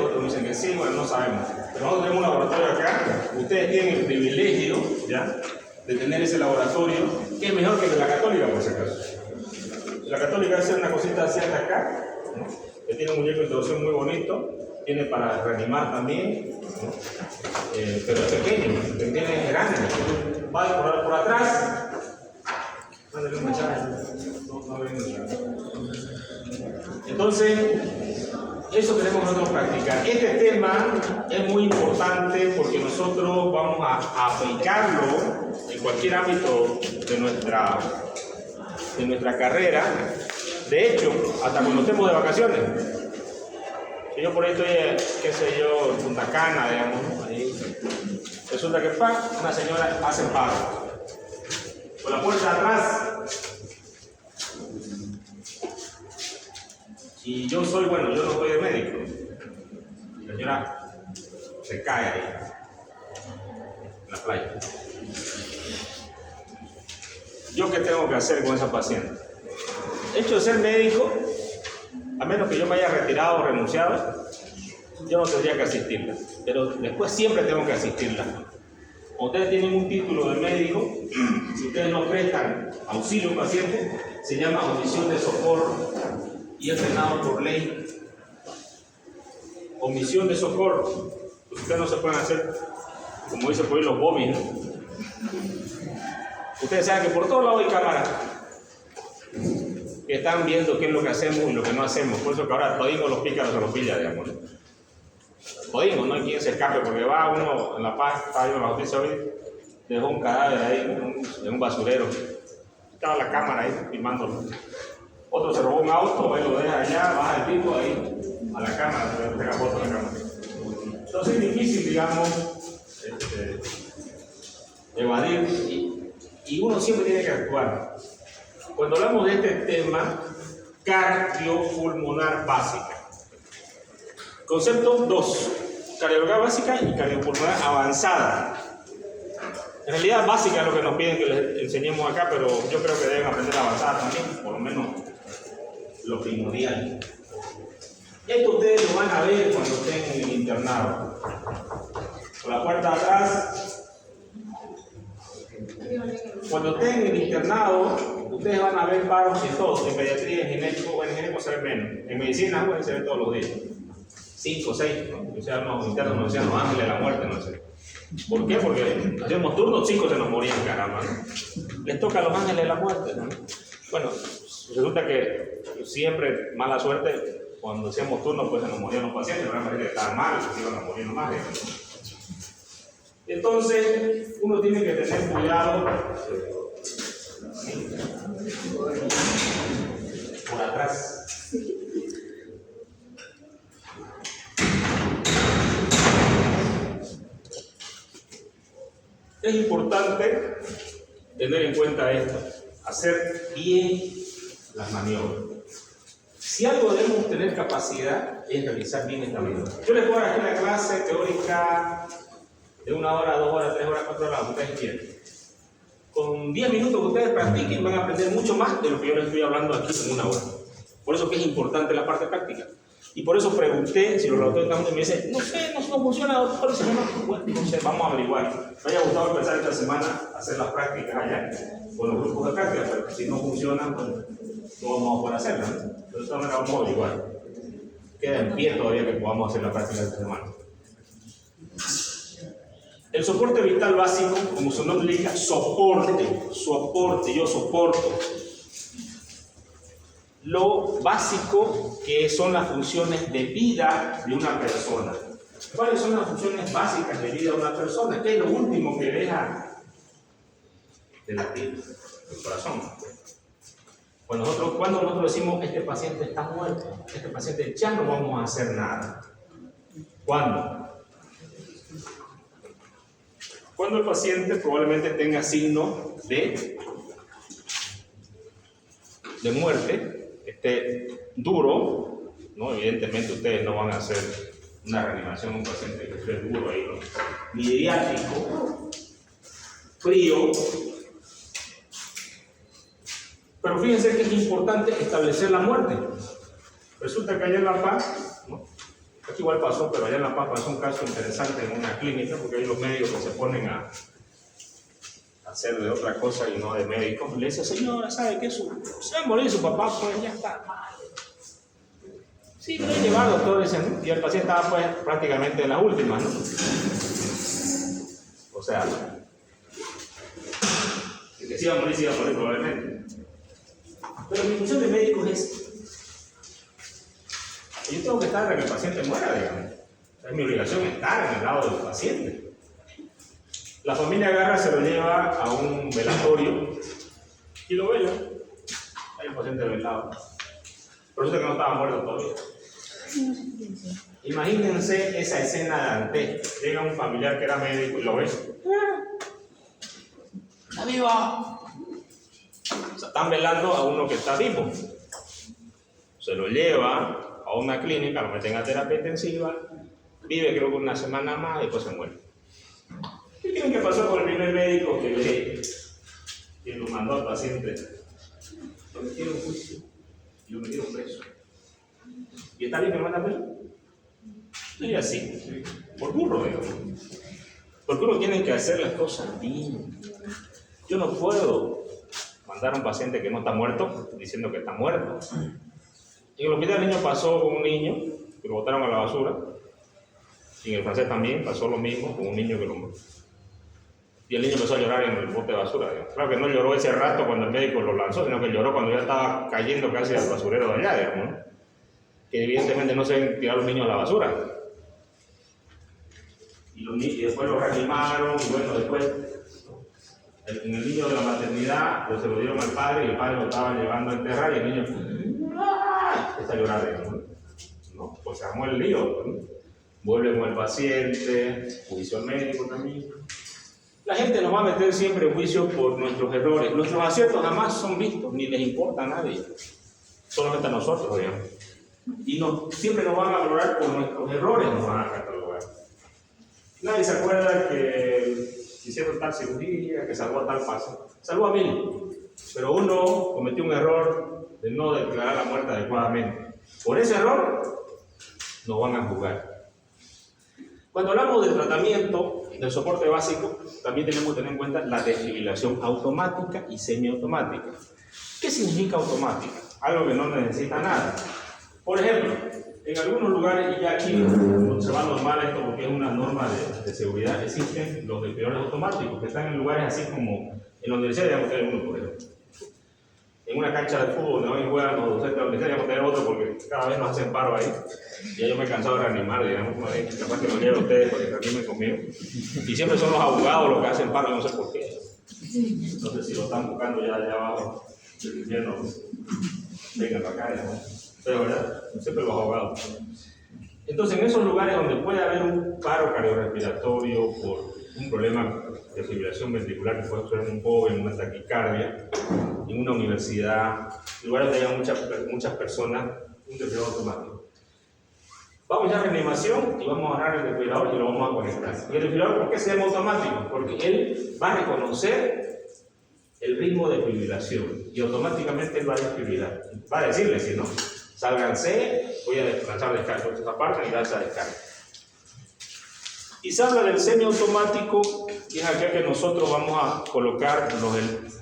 Otros dicen que sí, bueno, no sabemos. Pero nosotros tenemos un laboratorio acá. Ustedes tienen el privilegio, ¿ya?, de tener ese laboratorio, que es mejor que el de la Católica, por si acaso. La Católica hace una cosita así hasta acá, ¿no?, que tiene un muñeco de introducción muy bonito, tiene para reanimar también, ¿no?, pero es pequeño, el que tiene es grande. Va por atrás. Entonces, eso tenemos nosotros practicar. Este tema es muy importante porque nosotros vamos a aplicarlo en cualquier ámbito de nuestra carrera. De hecho, hasta cuando estemos de vacaciones. Si yo por ahí estoy, qué sé yo, en Punta Cana, digamos, ahí, resulta que una señora hace paro. Por la puerta de atrás. Y yo no soy el médico. La señora se cae ahí, en la playa. ¿Yo qué tengo que hacer con esa paciente? Hecho de ser médico, a menos que yo me haya retirado o renunciado, yo no tendría que asistirla. Pero después siempre tengo que asistirla. Cuando ustedes tienen un título de médico, si ustedes no prestan auxilio a un paciente, se llama omisión de socorro y es penado por ley. Omisión de socorro. Ustedes no se pueden hacer, como dice por ahí, los bobbies, ¿no? Ustedes saben que por todos lados hay cámaras que están viendo qué es lo que hacemos y lo que no hacemos. Por eso que ahora todavía los pícaros se los pilla, digamos, ¿no? Jodimos, no hay quien se escape, porque va uno en La Paz, estaba yo en la noticia hoy, dejó un cadáver ahí en un basurero, estaba la cámara ahí filmándolo. Otro se robó un auto, ahí lo deja allá, baja el tipo ahí a la cámara, se pega foto a la cámara. Entonces es difícil, digamos, evadir, y uno siempre tiene que actuar. Cuando hablamos de este tema, cardiopulmonar básica. Concepto 2, cardiología básica y cardiopulmonar avanzada. En realidad básica es lo que nos piden que les enseñemos acá, pero yo creo que deben aprender avanzada también, por lo menos lo primordial. Esto ustedes lo van a ver cuando estén en el internado. Por la puerta de atrás, cuando estén en el internado, ustedes van a ver paros de todos, en pediatría, en gineco se ve menos, en medicina bueno, se ve todos los días. 5, 6, ¿no? O sea, unos internos nos decían los ángeles de la muerte, no sé. ¿Por qué? Porque hacíamos turnos, 5 se nos morían, caramba, ¿no? Les toca a los ángeles de la muerte, ¿no? Bueno, resulta que siempre, mala suerte, cuando hacíamos turnos, pues se nos morían los pacientes, pero realmente estaban mal, se iban a morir nomás, ¿no? Entonces, uno tiene que tener cuidado por atrás. Es importante tener en cuenta esto, hacer bien las maniobras. Si algo debemos tener capacidad es realizar bien esta maniobra. Yo les puedo dar aquí una clase teórica de 1 hora, 2 horas, 3 horas, 4 horas, lo que ustedes quieran. Con 10 minutos que ustedes practiquen van a aprender mucho más de lo que yo les estoy hablando aquí en 1 hora. Por eso que es importante la parte práctica. Y por eso pregunté si los laboratorios están juntos y me dicen, no sé, no funciona, doctor, no sé, vamos a averiguar. Me haya gustado empezar esta semana a hacer las prácticas allá con los grupos de práctica, pero si no funcionan, pues no vamos a poder hacerlas, ¿no? Pero de esta manera vamos a averiguar. Queda en pie todavía que podamos hacer la práctica esta semana. El soporte vital básico, como su nombre indica, soporte, yo soporto. Lo básico que son las funciones de vida de una persona. ¿Cuáles son las funciones básicas de vida de una persona? ¿Qué es lo último que deja de latir? El corazón. Cuando nosotros decimos, este paciente está muerto, este paciente ya no vamos a hacer nada. ¿Cuándo? Cuando el paciente probablemente tenga signo de muerte, esté duro, ¿no? Evidentemente ustedes no van a hacer una reanimación a un paciente que esté duro ahí, ¿no? Ni diático, frío. Pero fíjense que es importante establecer la muerte. Resulta que allá en La Paz, ¿no?, Aquí igual pasó, pero allá en La Paz pasó un caso interesante en una clínica, porque hay los médicos que se ponen a hacer de otra cosa y no de médicos. Le dice, señora, ¿sabe qué? Se va a morir su papá, pues ya está mal. Sí, lo he llevado, doctor, dicen, ¿no? Y el paciente estaba pues prácticamente en las últimas, ¿no? O sea, que se iba a morir probablemente. Pero mi función de médico es yo tengo que estar para que el paciente muera, digamos. Es mi obligación estar en el lado del paciente. La familia agarra, se lo lleva a un velatorio y lo vela. Hay un paciente velado. Por eso es que no estaba muerto todavía. Imagínense esa escena de antes. Llega un familiar que era médico y lo ve. Está vivo. O sea, están velando a uno que está vivo. Se lo lleva a una clínica, lo meten a terapia intensiva, vive creo que una semana más y después se muere. ¿Qué creen que pasó con el primer médico que lo mandó al paciente? Lo metieron en juicio y lo metieron preso. ¿Y está bien que lo mandan preso? Y así, por burro, digamos. Porque uno tiene que hacer las cosas bien. Yo no puedo mandar a un paciente que no está muerto diciendo que está muerto. En el hospital el niño pasó con un niño que lo botaron a la basura. Y en el francés también pasó lo mismo con un niño que lo... Y el niño empezó a llorar en el bote de basura. Digamos. Claro que no lloró ese rato cuando el médico lo lanzó, sino que lloró cuando ya estaba cayendo casi al basurero de allá, digamos, ¿no? Que evidentemente no se deben tirar los niños a la basura. Y después lo reanimaron, y bueno, después en el niño de la maternidad pues, se lo dieron al padre y el padre lo estaba llevando a enterrar y el niño está llorando, ¿no? Pues se armó el lío, ¿no? Vuelve con el paciente, juicio al médico también. La gente nos va a meter siempre en juicio por nuestros errores. Nuestros aciertos jamás son vistos, ni les importa a nadie, solamente a nosotros, digamos. Y siempre nos van a valorar por nuestros errores, nos van a catalogar. Nadie se acuerda que hicieron tal cirugía, que salvó a tal paso. Salvó a 1000, pero uno cometió un error de no declarar la muerte adecuadamente. Por ese error nos van a juzgar. Cuando hablamos del tratamiento, del soporte básico, también tenemos que tener en cuenta la desfibrilación automática y semiautomática. ¿Qué significa automática? Algo que no necesita nada. Por ejemplo, en algunos lugares, y ya aquí se va normal esto porque es una norma de seguridad, existen los desfibriladores automáticos que están en lugares así como en la universidad, digamos que hay uno, por ejemplo. En una cancha de fútbol, donde hoy juegan los docentes de la universidad, digamos que hay otro porque cada vez nos hacen paro ahí. Ya yo me he cansado de reanimar, digamos, capaz que lo lleven ustedes para que reanimen conmigo. Y siempre son los abogados los que hacen paro, no sé por qué. No sé si lo están buscando ya allá abajo del infierno, vengan para acá, digamos. Pero verdad, siempre los abogados. Entonces, en esos lugares donde puede haber un paro cardiorrespiratorio por un problema de fibrilación ventricular que puede ser un joven, una taquicardia, en una universidad, en lugares donde haya muchas personas, un desfibrilador automático. Vamos ya a reanimación y vamos a agarrar el desfibrilador y lo vamos a conectar. ¿Y el desfibrilador por qué se llama automático? Porque él va a reconocer el ritmo de fibrilación y automáticamente él va a desfibrilar. Va a decirle, si no, sálganse, voy a lanzar descarga, esta parte y lanza descarga. Y se habla del semiautomático, que es aquel que nosotros vamos a colocar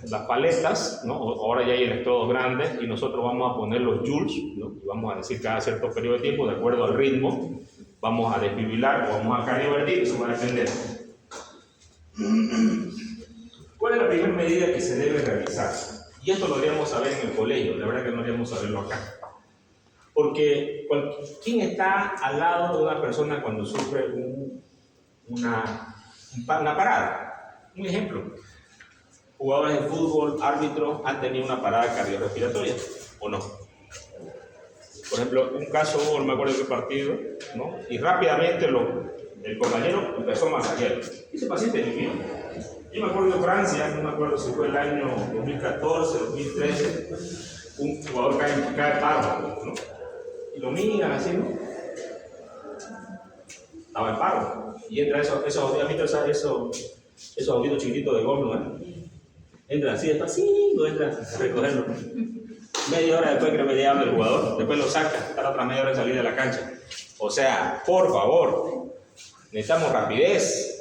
las paletas, ¿no? Ahora ya hay electrodos grandes y nosotros vamos a poner los joules, ¿no? Y vamos a decir cada cierto periodo de tiempo, de acuerdo al ritmo, vamos a desfibrilar o vamos a cardiovertir, eso va a depender. ¿Cuál es la primera medida que se debe realizar? Y esto lo deberíamos saber en el colegio, la verdad que no deberíamos saberlo acá. Porque ¿quién está al lado de una persona cuando sufre una parada? Un ejemplo, jugadores de fútbol, árbitros han tenido una parada cardiorrespiratoria, ¿o no? Por ejemplo, un caso, no me acuerdo de qué partido, ¿no? Y rápidamente el compañero empezó a masajear. Ese paciente vivió. Yo me acuerdo de Francia, no me acuerdo si fue el año 2014, 2013, un jugador cae paro, ¿no? Y lo miran así, ¿no? Estaba en paro. Y entra esos autitos chiquititos de gol, ¿no? Entra así, despacito, entra a recogerlo. Media hora después que me llama el jugador, después lo saca, está la otra media hora en salir de la cancha. O sea, por favor, necesitamos rapidez.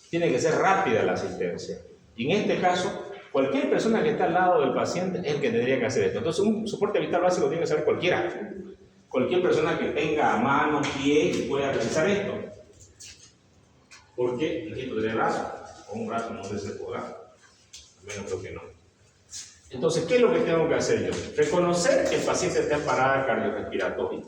Tiene que ser rápida la asistencia. Y en este caso, cualquier persona que está al lado del paciente es el que tendría que hacer esto. Entonces, un soporte vital básico tiene que ser cualquiera. Cualquier persona que tenga mano, pie y pueda realizar esto. Porque el esto tiene brazo. Con un brazo no se podrá. Al menos creo que no. Entonces, ¿qué es lo que tengo que hacer yo? Reconocer que el paciente está en parada cardiorrespiratoria.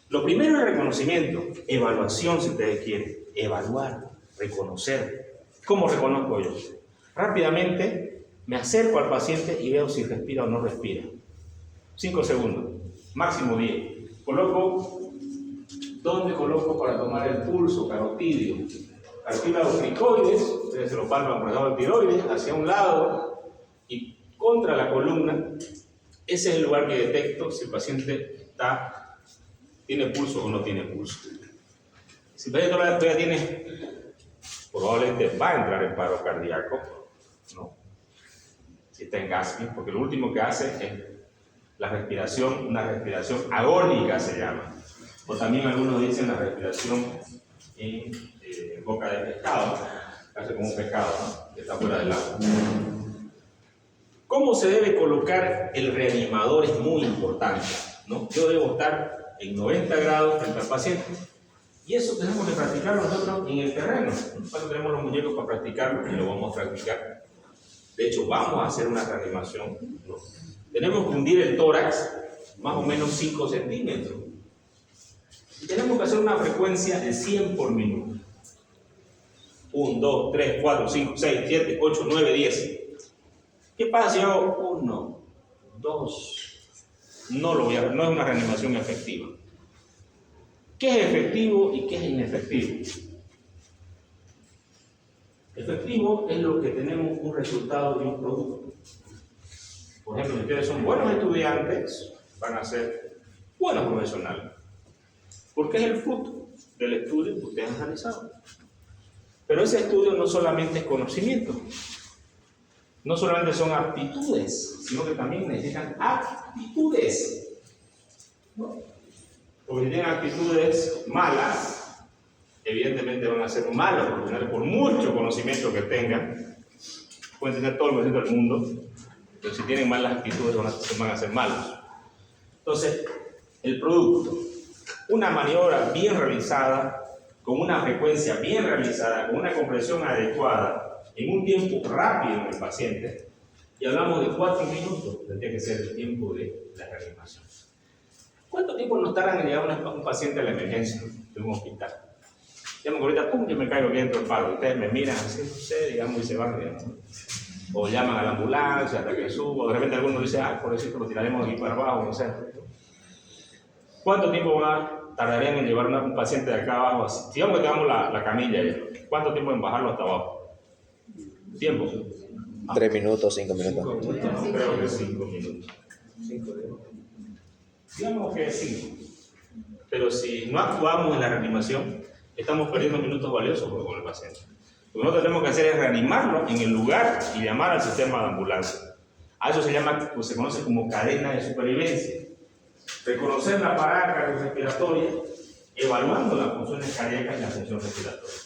Lo primero es reconocimiento, evaluación si ustedes quieren. Evaluar, reconocer. ¿Cómo reconozco yo? Rápidamente me acerco al paciente y veo si respira o no respira. 5 segundos, máximo 10. ¿Dónde coloco para tomar el pulso carotidio? Cartílago cricoides, ustedes se lo palpan por el lado del tiroides, hacia un lado y contra la columna. Ese es el lugar que detecto si el paciente tiene pulso o no tiene pulso. Si el paciente todavía tiene, probablemente va a entrar en paro cardíaco, ¿no? Si está en gasping, porque lo último que hace es la respiración, una respiración agónica se llama. O también algunos dicen la respiración en boca de pescado, casi como un pescado, ¿no? Que está fuera del agua. ¿Cómo se debe colocar el reanimador? Es muy importante, ¿no? Yo debo estar en 90 grados frente al paciente. Y eso tenemos que practicarlo nosotros en el terreno. Nosotros tenemos los muñecos para practicarlo y lo vamos a practicar. De hecho, vamos a hacer una reanimación, ¿no? Tenemos que hundir el tórax más o menos 5 centímetros. Y tenemos que hacer una frecuencia de 100 por minuto. 1, 2, 3, 4, 5, 6, 7, 8, 9, 10. ¿Qué pasa si hago 1, 2? No es una reanimación efectiva. ¿Qué es efectivo y qué es inefectivo? Efectivo es lo que tenemos un resultado de un producto. Por ejemplo, si ustedes son buenos estudiantes, van a ser buenos profesionales. Porque es el fruto del estudio que ustedes han realizado. Pero ese estudio no solamente es conocimiento, no solamente son aptitudes, sino que también necesitan actitudes, ¿no? Porque si tienen actitudes malas, evidentemente van a ser malos profesionales, por mucho conocimiento que tengan. Pueden tener todo el conocimiento del mundo, pero si tienen malas actitudes van a ser malos. Entonces, el producto, una maniobra bien realizada, con una frecuencia bien realizada, con una compresión adecuada, en un tiempo rápido en el paciente, y hablamos de 4 minutos, tendría que ser el tiempo de la reanimación. ¿Cuánto tiempo nos tardan en llegar un paciente a la emergencia de un hospital? Digamos que ahorita, pum, yo me caigo aquí dentro del paro. Ustedes me miran así, no sé, digamos, y se van, digamos. O llaman a la ambulancia hasta que subo. O de repente alguno dice, por eso lo tiraremos aquí para abajo, no sé. ¿Cuánto tiempo tardarían en llevar un paciente de acá abajo? Digamos que tengamos la camilla ahí. ¿Cuánto tiempo en bajarlo hasta abajo? ¿Tiempo? 3 minutos, 5 minutos. 5 minutos, no creo que 5 minutos. Digamos que 5. Pero si no actuamos en la reanimación, estamos perdiendo minutos valiosos con el paciente. Lo que nosotros tenemos que hacer es reanimarlo en el lugar y llamar al sistema de ambulancia. A eso se llama, pues se conoce como cadena de supervivencia. Reconocer la parada cardiorrespiratoria, evaluando las funciones cardíacas y la función respiratoria.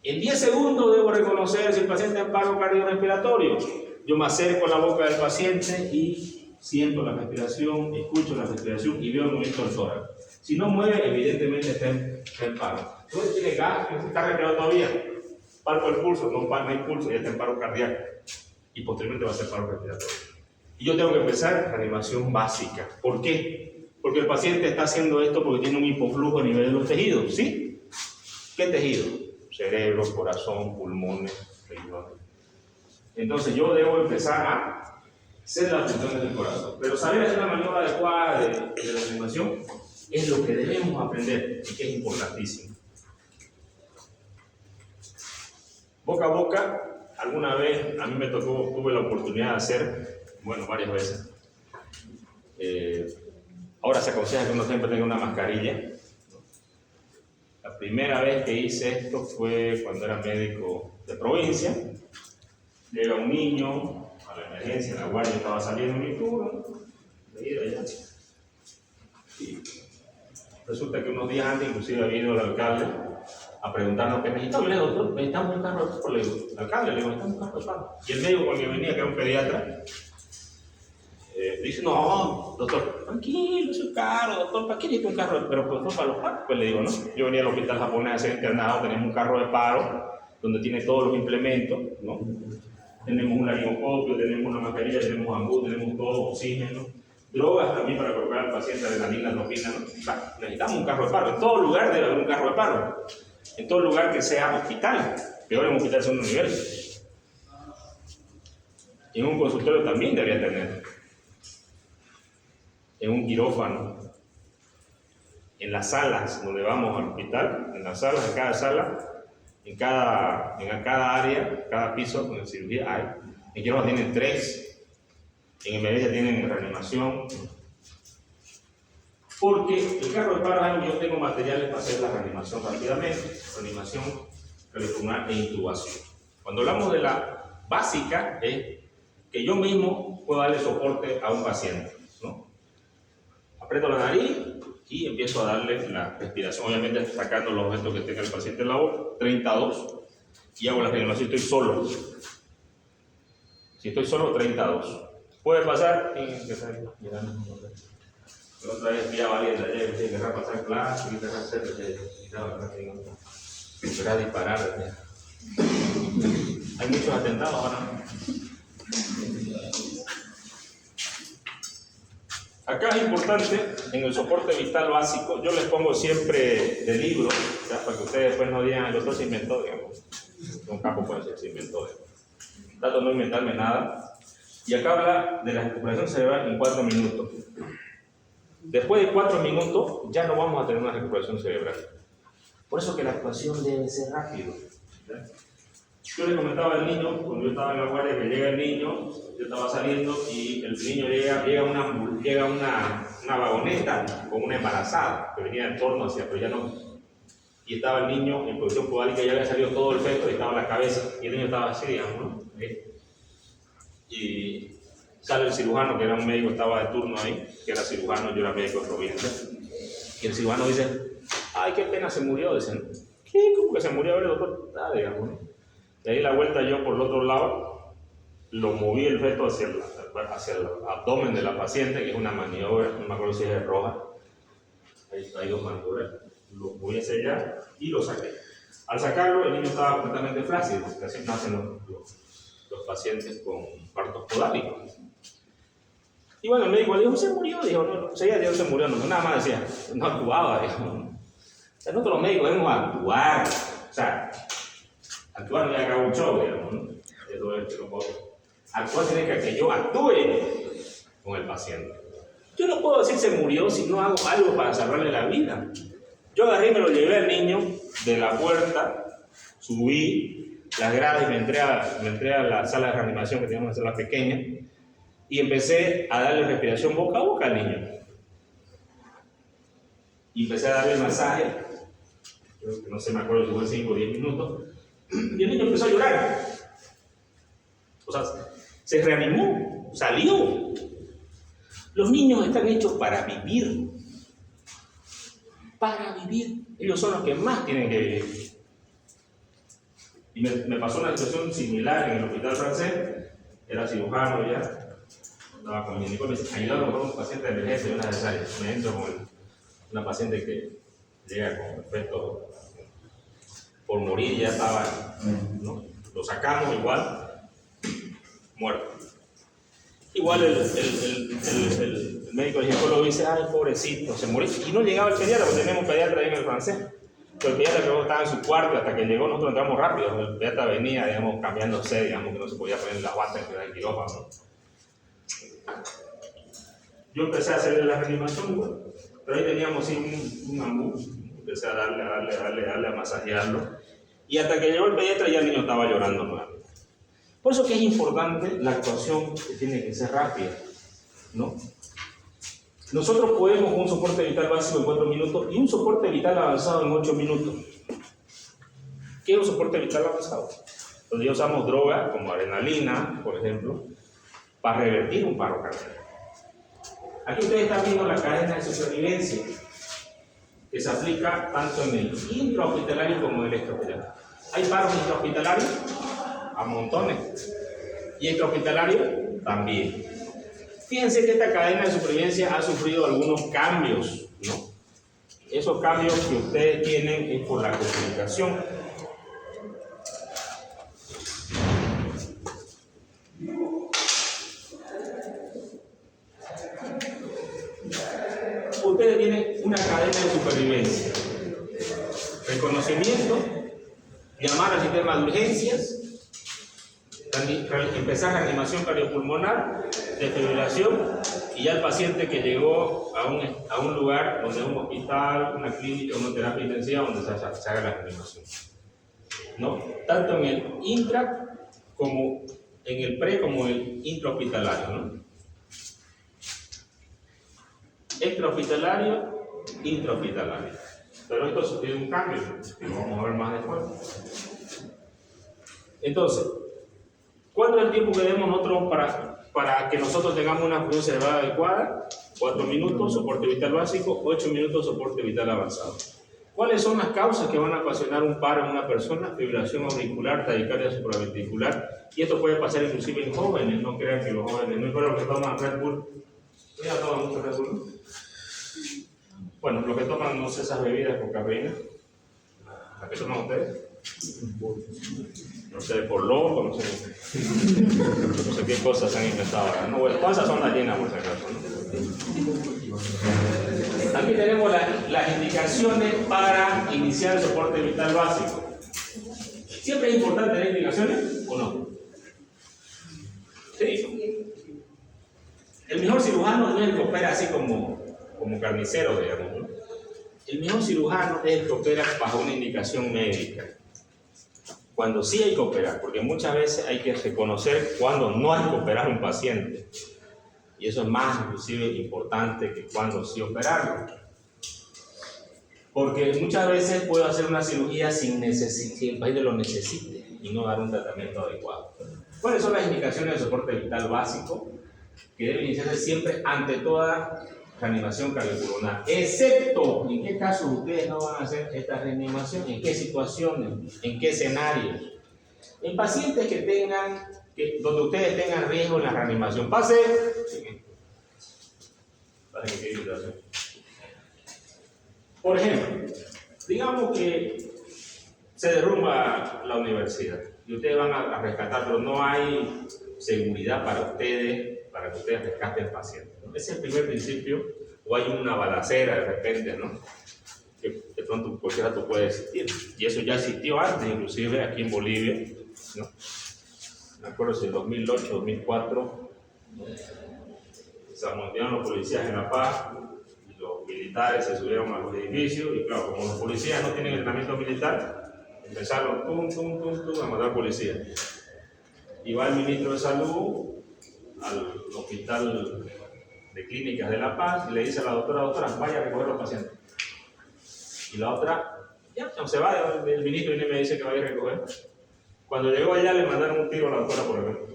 En 10 segundos debo reconocer si el paciente está en paro cardiorrespiratorio. Yo me acerco a la boca del paciente y siento la respiración, escucho la respiración y veo el movimiento del tórax. Si no mueve, evidentemente está en paro. Entonces tiene gas, está respirando todavía. Palpo el pulso, no hay pulso, ya está en paro cardíaco. Y posteriormente va a ser paro respiratorio. Y yo tengo que empezar reanimación básica. ¿Por qué? Porque el paciente está haciendo esto porque tiene un hipoflujo a nivel de los tejidos, ¿sí? ¿Qué tejido? Cerebro, corazón, pulmones, riñones. Entonces yo debo empezar a hacer las funciones del corazón. Pero saber hacer la maniobra adecuada de la reanimación es lo que debemos aprender y que es importantísimo. Boca a boca, alguna vez a mí me tocó, tuve la oportunidad de hacer, bueno, varias veces. Ahora se aconseja que uno siempre tenga una mascarilla. La primera vez que hice esto fue cuando era médico de provincia. Llega un niño a la emergencia, la guardia estaba saliendo en mi turno, de ir allá. Y Resulta que unos días antes inclusive había ido el alcalde a preguntarnos qué necesitaba. Le digo, doctor, necesitamos un carro de paro. Le digo, alcalde, le digo, necesitamos un carro de paro. Y el médico con el que venía, que era un pediatra, dice, no, doctor, tranquilo, eso es caro, doctor, ¿para qué necesita un carro de paro? Pero pues, para los paros. Pues le digo, no, yo venía al hospital japonés a ser internado, tenemos un carro de paro, donde tiene todos los implementos, ¿no? Tenemos un laringoscopio, tenemos una mascarilla, tenemos ambú, tenemos todo, oxígeno, drogas también para colocar al paciente, adrenalina, dopamina, ¿no? O sea, necesitamos un carro de paro. En todo lugar debe haber un carro de paro. En todo lugar que sea hospital, peor en un hospital de segundo nivel. Y en un consultorio también debería tener. En un quirófano. En las salas donde vamos al hospital, en las salas, en cada sala, en cada área, cada piso donde cirugía hay. En quirófano tienen 3. En emergencia tienen reanimación. Porque el carro de paro es algo que yo tengo materiales para hacer la reanimación rápidamente. Reanimación cardiopulmonar e intubación. Cuando hablamos de la básica, es que yo mismo puedo darle soporte a un paciente, ¿no? Aprieto la nariz y empiezo a darle la respiración. Obviamente sacando los objetos que tenga el paciente en la boca, 32, y hago la reanimación. Estoy solo. Si estoy solo, 32. Puede pasar, la otra vez vi a valiente ayer, que querrá pasar clase, que querrá hacer, querrá disparar. Hay muchos atentados ahora. Acá es importante, en el soporte vital básico, yo les pongo siempre de libro, ¿ya? Para que ustedes después no digan, el doctor se inventó, digamos. Un capo puede ser, se inventó. Trato de no inventarme nada. Y acá habla de la recuperación cerebral en 4 minutos. Después de 4 minutos ya no vamos a tener una recuperación cerebral. Por eso que la actuación debe ser rápido. ¿Ya? Yo le comentaba al niño, cuando yo estaba en la guardia, que llega el niño, yo estaba saliendo y el niño llega una vagoneta con una embarazada que venía en torno hacia, pero ya no. Y estaba el niño en posición podal, ya había salido todo el feto y estaba en la cabeza. Y el niño estaba así, digamos, ¿no? Y sale el cirujano, que era un médico, estaba de turno ahí, que era cirujano, yo era médico de provincia. Y el cirujano dice, ay, qué pena, se murió. Dicen, ¿qué? ¿Cómo que se murió? A ver, doctor, digamos, ¿no? De ahí la vuelta yo por el otro lado, lo moví el feto hacia el abdomen de la paciente, que es una maniobra, no me acuerdo si es roja. Ahí hay 2 maniobras. Lo moví hacia allá y lo saqué. Al sacarlo, el niño estaba completamente flácido, porque así nacen los pacientes con partos podálicos. Y bueno, el médico le dijo, se murió, dijo, no, seguía diciendo se murió, no, nada más decía, no actuaba, dijo. O sea, nosotros los médicos debemos actuar, o sea, actuar no es acá un show, digamos, ¿no? Eso es lo que actuar significa que yo actúe con el paciente. Yo no puedo decir se murió si no hago algo para salvarle la vida. Yo agarré y me lo llevé al niño de la puerta, subí las gradas y me entré a la sala de reanimación, que teníamos una sala pequeña, y empecé a darle respiración boca a boca al niño. Y empecé a darle masaje, creo que no sé, me acuerdo si fue 5 o 10 minutos, y el niño empezó a llorar. O sea, se reanimó, salió. Los niños están hechos para vivir. Para vivir. Ellos son los que más tienen que vivir. Y me pasó una situación similar en el hospital francés. Era cirujano ya. Estaba con mi médico. Me ayudaron con un paciente de emergencia y una cesárea. Me entro con una paciente que llega con efecto por morir, ya estaba, ¿no? Lo sacamos igual, muerto. Igual el médico ginecólogo dice, ay, pobrecito, se murió. Y no llegaba el pediatra, porque tenemos pediatra ahí en el francés. Pero el pediatra creo que estaba en su cuarto, hasta que llegó nosotros entramos rápido. El pediatra venía, digamos, cambiándose, digamos, que no se podía poner la bata en el quirófano. Yo empecé a hacerle la reanimación, bueno, pero ahí teníamos sí, un ambú. Empecé a darle, a masajearlo. Y hasta que llegó el pediatra ya el niño estaba llorando nuevamente. Por eso que es importante la actuación, que tiene que ser rápida, ¿no? Nosotros podemos un soporte vital básico en 4 minutos y un soporte vital avanzado en 8 minutos. ¿Qué es un soporte vital avanzado? Donde ya usamos drogas como adrenalina, por ejemplo, para revertir un paro cardíaco. Aquí ustedes están viendo la cadena de supervivencia. que se aplica tanto en el intrahospitalario como en el extrahospitalario. Hay paros intrahospitalarios a montones y extrahospitalarios también. Fíjense que esta cadena de supervivencia ha sufrido algunos cambios, ¿no? Esos cambios que ustedes tienen es por la comunicación. Ustedes tienen una cadena de supervivencia. Reconocimiento, llamar al sistema de urgencias, empezar reanimación cardiopulmonar, desfibrilación, y ya el paciente que llegó a un lugar donde es un hospital, una clínica, una terapia intensiva, donde se haga la reanimación, ¿no? Tanto en el intra como en el pre como en el intrahospitalario, ¿no? Extrahospitalario, intrahospitalario. Pero esto sufrió un cambio, que lo vamos a ver más después. Entonces, ¿cuánto es el tiempo que debemos nosotros para que nosotros tengamos una función cerebral adecuada? 4 minutos, soporte vital básico, 8 minutos, soporte vital avanzado. ¿Cuáles son las causas que van a ocasionar un paro en una persona? Fibrilación auricular, taquicardia supraventricular. Y esto puede pasar inclusive en jóvenes, no crean que los jóvenes, no es los que toman Red Bull. ¿Ya toman mucho Red Bull? Bueno, los que toman, no sé, esas bebidas con cafeína. ¿A qué toman ustedes? No sé, por loco, no sé qué cosas se han inventado ahora. No, bueno, todas esas son las llenas, por si acaso, ¿no? Aquí tenemos las indicaciones para iniciar el soporte vital básico. ¿Siempre es importante tener indicaciones o no? Sí. El mejor cirujano no es el que opera así como carnicero, digamos, ¿no? El mejor cirujano es el que opera bajo una indicación médica. Cuando sí hay que operar, porque muchas veces hay que reconocer cuando no hay que operar a un paciente. Y eso es más inclusive importante que cuando sí operarlo. Porque muchas veces puedo hacer una cirugía sin que el paciente lo necesite y no dar un tratamiento adecuado. ¿Cuáles son las indicaciones de soporte vital básico? Que deben iniciarse siempre ante toda reanimación cardiopulmonar, excepto en qué casos ustedes no van a hacer esta reanimación, en qué situaciones, en qué escenarios. En pacientes donde ustedes tengan riesgo en la reanimación. Pase que por ejemplo, digamos que se derrumba la universidad y ustedes van a rescatar, pero no hay seguridad para ustedes, para que ustedes rescaten pacientes, ¿no? Ese es el primer principio. O hay una balacera de repente, ¿no? Que de pronto cualquier rato puede existir. Y eso ya existió antes, inclusive aquí en Bolivia, ¿no? Me acuerdo si en 2008, 2004, se amontonaron los policías en La Paz y los militares se subieron a los edificios. Y claro, como los policías no tienen entrenamiento militar, empezaron a matar policías. Y va el ministro de Salud al hospital de clínicas de La Paz y le dice a la doctora, vaya a recoger los pacientes. Y la otra, ya se va, el ministro viene y me dice que vaya a recoger. Cuando llegó allá le mandaron un tiro a la doctora por ejemplo.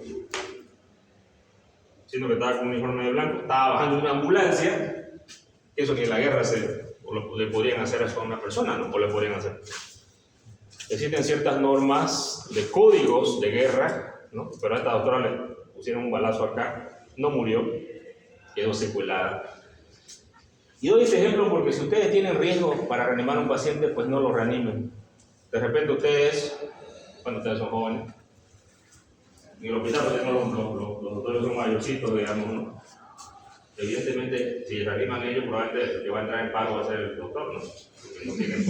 Siendo que estaba con un uniforme de blanco, estaba bajando una ambulancia, que eso ni en la guerra le podrían hacer eso a una persona, no le podrían hacer. Existen ciertas normas de códigos de guerra, ¿no? Pero a esta doctora le pusieron un balazo acá, no murió, quedó secuelada. Y doy este ejemplo porque si ustedes tienen riesgo para reanimar a un paciente, pues no lo reanimen. De repente ustedes son jóvenes, en el hospital los doctores son mayorcitos, digamos, ¿no? Evidentemente, si reaniman ellos, probablemente el que va a entrar en paro va a ser el doctor, ¿no? Porque no tienen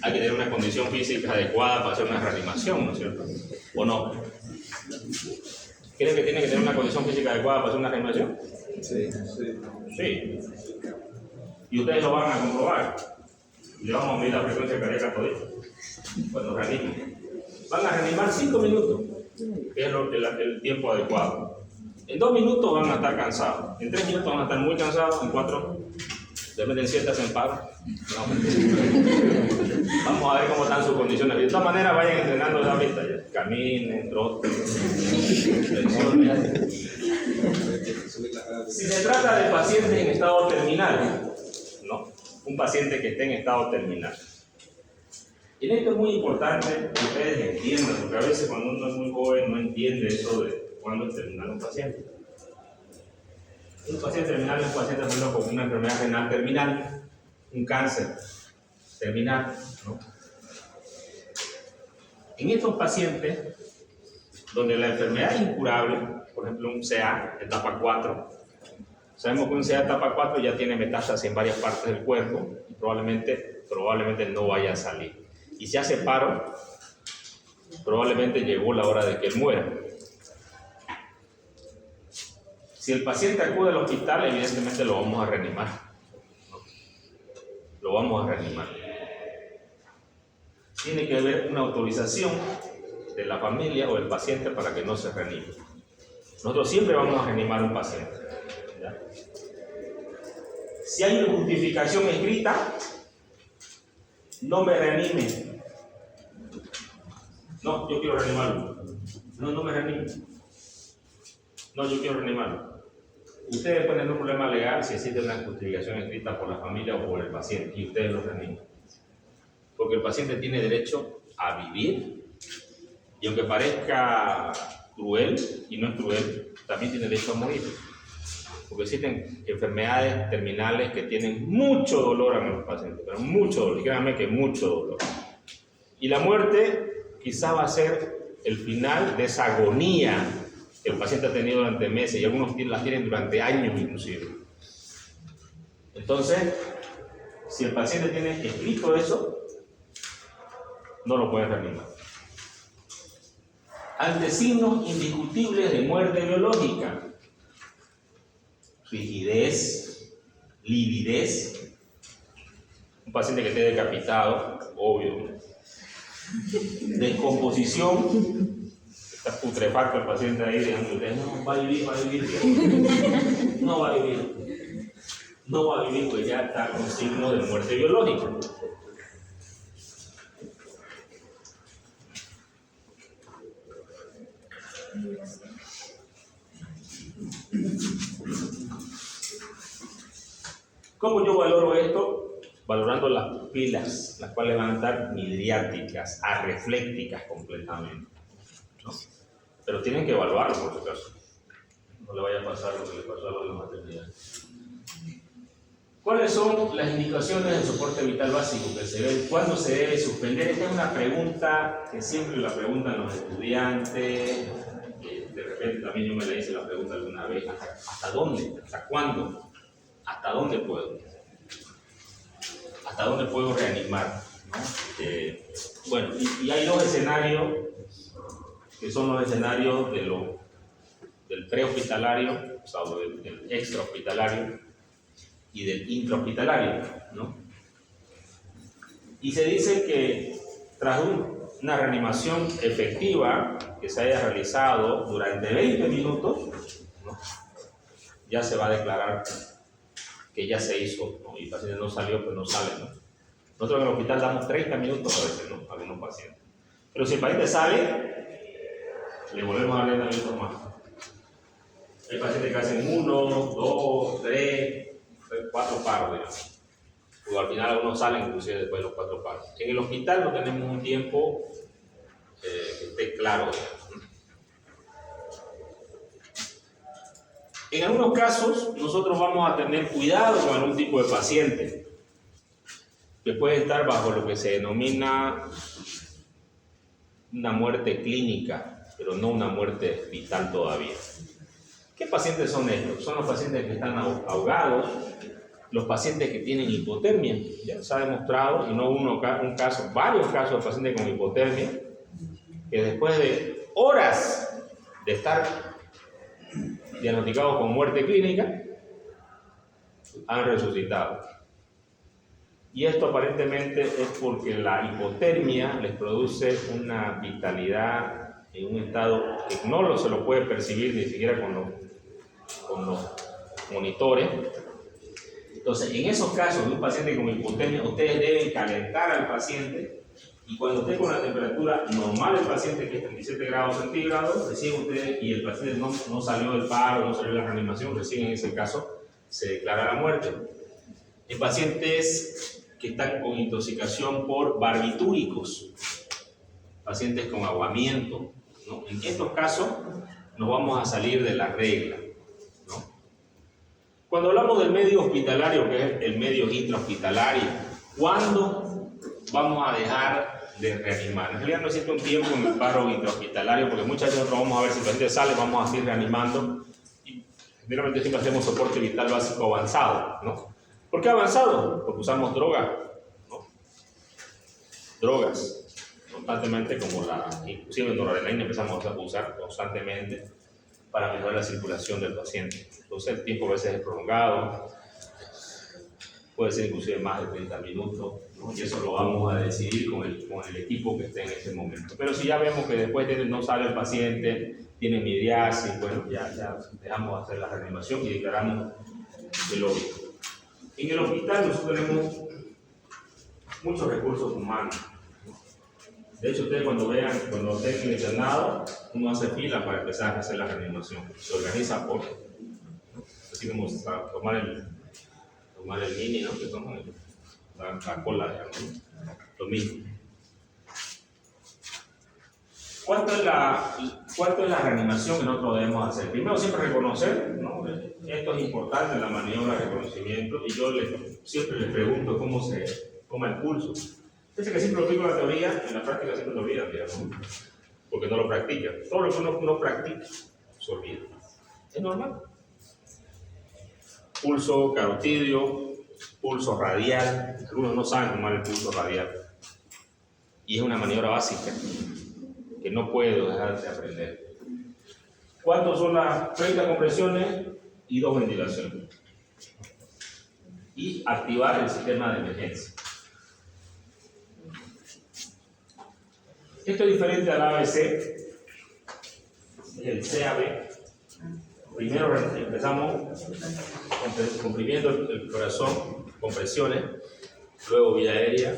hay que tener una condición física adecuada para hacer una reanimación, ¿no es cierto? ¿O no? ¿Creen que tiene que tener una condición física adecuada para hacer una reanimación? Sí. Y ustedes lo van a comprobar. Le vamos a medir la frecuencia cardíaca todita cuando reanimen. Van a reanimar 5 minutos, que es el tiempo adecuado. En 2 minutos van a estar cansados. En 3 minutos van a estar muy cansados. En 4, de repente siéntanse en paro. No, vamos a ver cómo están sus condiciones. De todas maneras, vayan entrenando ya ahorita. Caminen, troten, flexionen. Si se trata de pacientes en estado terminal, ¿no? un paciente que esté en estado terminal. Y esto es muy importante que ustedes entiendan, porque a veces cuando uno es muy joven no entiende eso de cuándo es terminal un paciente. Un paciente terminal es un paciente, por ejemplo, con una enfermedad renal terminal, un cáncer terminal, ¿no? En estos pacientes, donde la enfermedad es incurable, por ejemplo un CA, etapa 4, sabemos que un CA etapa 4 ya tiene metástasis en varias partes del cuerpo y probablemente no vaya a salir. Y si hace paro, probablemente llegó la hora de que él muera. Si el paciente acude al hospital, evidentemente lo vamos a reanimar. Lo vamos a reanimar. Tiene que haber una autorización de la familia o del paciente para que no se reanime. Nosotros siempre vamos a reanimar un paciente, ¿ya? Si hay una justificación escrita, no me reanime. No, yo quiero reanimarlo. No, no me reanime. No, yo quiero reanimarlo. Ustedes pueden tener un problema legal si existe una justificación escrita por la familia o por el paciente y ustedes lo reaniman. Porque el paciente tiene derecho a vivir y aunque parezca cruel, y no es cruel, también tiene derecho a morir. Porque existen enfermedades terminales que tienen mucho dolor a los pacientes, pero mucho dolor, y créanme que mucho dolor. Y la muerte quizá va a ser el final de esa agonía que el paciente ha tenido durante meses, y algunos las tienen durante años inclusive. Entonces, si el paciente tiene escrito eso, no lo pueden reanimar. Ante signos indiscutibles de muerte biológica, rigidez, lividez, un paciente que esté decapitado, obvio, descomposición, está putrefacto el paciente ahí, dejando ustedes, no, va a vivir, no va a vivir, no va a vivir, pues ya está con signo de muerte biológica. ¿Cómo yo valoro esto? Valorando las pupilas, las cuales van a estar midriáticas, arreflécticas completamente, ¿no? Pero tienen que evaluarlo por su caso. No le vaya a pasar lo que le pasó a los de la maternidad. ¿Cuáles son las indicaciones del soporte vital básico que se ven? ¿Cuándo se debe suspender? Esta es una pregunta que siempre la preguntan los estudiantes. De repente también yo me la hice la pregunta alguna vez. ¿Hasta dónde? ¿Hasta cuándo? ¿Hasta dónde puedo? ¿Hasta dónde puedo reanimar? ¿No? Bueno, y hay dos escenarios que son los escenarios del prehospitalario, o sea, del extrahospitalario y del intrahospitalario, ¿no? Y se dice que tras una reanimación efectiva que se haya realizado durante 20 minutos, ¿no?, ya se va a declarar que ya se hizo, ¿no? Y el paciente no salió, pues no sale, ¿no? Nosotros en el hospital damos 30 minutos a veces, ¿no?, a algunos pacientes. Pero si el paciente sale, le volvemos a darle 30 minutos más. Hay pacientes que hacen 1, 2, 3, 4 paros, digamos. Porque al final algunos salen inclusive después de los 4 paros. En el hospital no tenemos un tiempo que esté claro, digamos. En algunos casos, nosotros vamos a tener cuidado con algún tipo de paciente que puede estar bajo lo que se denomina una muerte clínica, pero no una muerte vital todavía. ¿Qué pacientes son estos? Son los pacientes que están ahogados, los pacientes que tienen hipotermia. Ya se ha demostrado, y no un caso, varios casos de pacientes con hipotermia, que después de horas de estar diagnosticados con muerte clínica, han resucitado. Y esto aparentemente es porque la hipotermia les produce una vitalidad en un estado que no se lo puede percibir ni siquiera con los monitores. Entonces, en esos casos de un paciente con hipotermia, ustedes deben calentar al paciente, y cuando esté con la temperatura normal del paciente, que es 37 grados centígrados, recién ustedes, y el paciente no salió del paro, no salió de la reanimación, recién en ese caso se declara la muerte. en pacientes que están con intoxicación por barbitúricos, pacientes con aguamiento, ¿no? En estos casos nos vamos a salir de la regla, ¿no? Cuando hablamos del medio hospitalario, que es el medio intrahospitalario, ¿cuándo vamos a dejar de reanimar? En realidad no existe un tiempo en el paro intrahospitalario, porque muchas veces nosotros vamos a ver si el paciente sale, vamos a seguir reanimando, y generalmente siempre hacemos soporte vital básico avanzado, ¿no? ¿Por qué avanzado? Porque usamos drogas, ¿no? Drogas constantemente, como inclusive noradrenalina empezamos a usar constantemente para mejorar la circulación del paciente. Entonces el tiempo a veces es prolongado, puede ser inclusive más de 30 minutos, ¿no? Y eso lo vamos a decidir con el equipo que esté en ese momento. Pero si ya vemos que después no sale el paciente, tiene midriasis, bueno, ya dejamos hacer la reanimación y declaramos el óbito. En el hospital nosotros tenemos muchos recursos humanos. De hecho, ustedes cuando estén en internado, uno hace fila para empezar a hacer la reanimación. Se organiza por, ¿no? Así como tomar el mini, ¿no? Que toman la cola, digamos, lo mismo. ¿Cuánto es la reanimación que nosotros debemos hacer? Primero, siempre reconocer, ¿no? Esto es importante en la maniobra de reconocimiento, y yo siempre les pregunto cómo se toma el pulso. Fíjense que siempre lo digo en la teoría, en la práctica siempre lo olvidan, digamos, porque no lo practican. Todo lo que uno no practica se olvida. Es normal. Pulso carotidio, pulso radial. Algunos no saben tomar el pulso radial. Y es una maniobra básica que no puedo dejar de aprender. ¿Cuántos son las 30 compresiones y 2 ventilaciones? Y activar el sistema de emergencia. Esto es diferente al ABC, es el CAB. Primero empezamos comprimiendo el corazón, compresiones, luego vía aérea,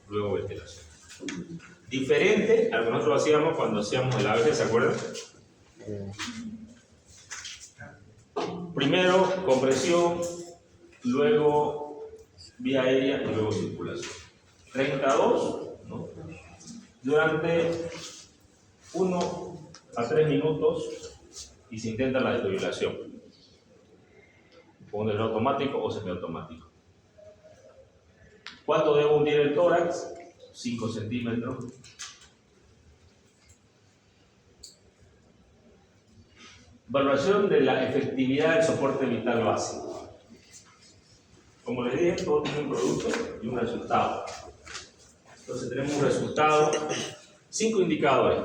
luego ventilación. Diferente a lo que nosotros hacíamos cuando hacíamos el ABC, ¿se acuerdan? Primero compresión, luego vía aérea y luego circulación. 32, ¿no? Durante 1 a 3 minutos y se intenta la desfibrilación con el automático o semiautomático. ¿Cuánto debo hundir el tórax? 5 centímetros. Valoración de la efectividad del soporte vital básico. Como les dije, todo tiene un producto y un resultado. Entonces tenemos un resultado, 5 indicadores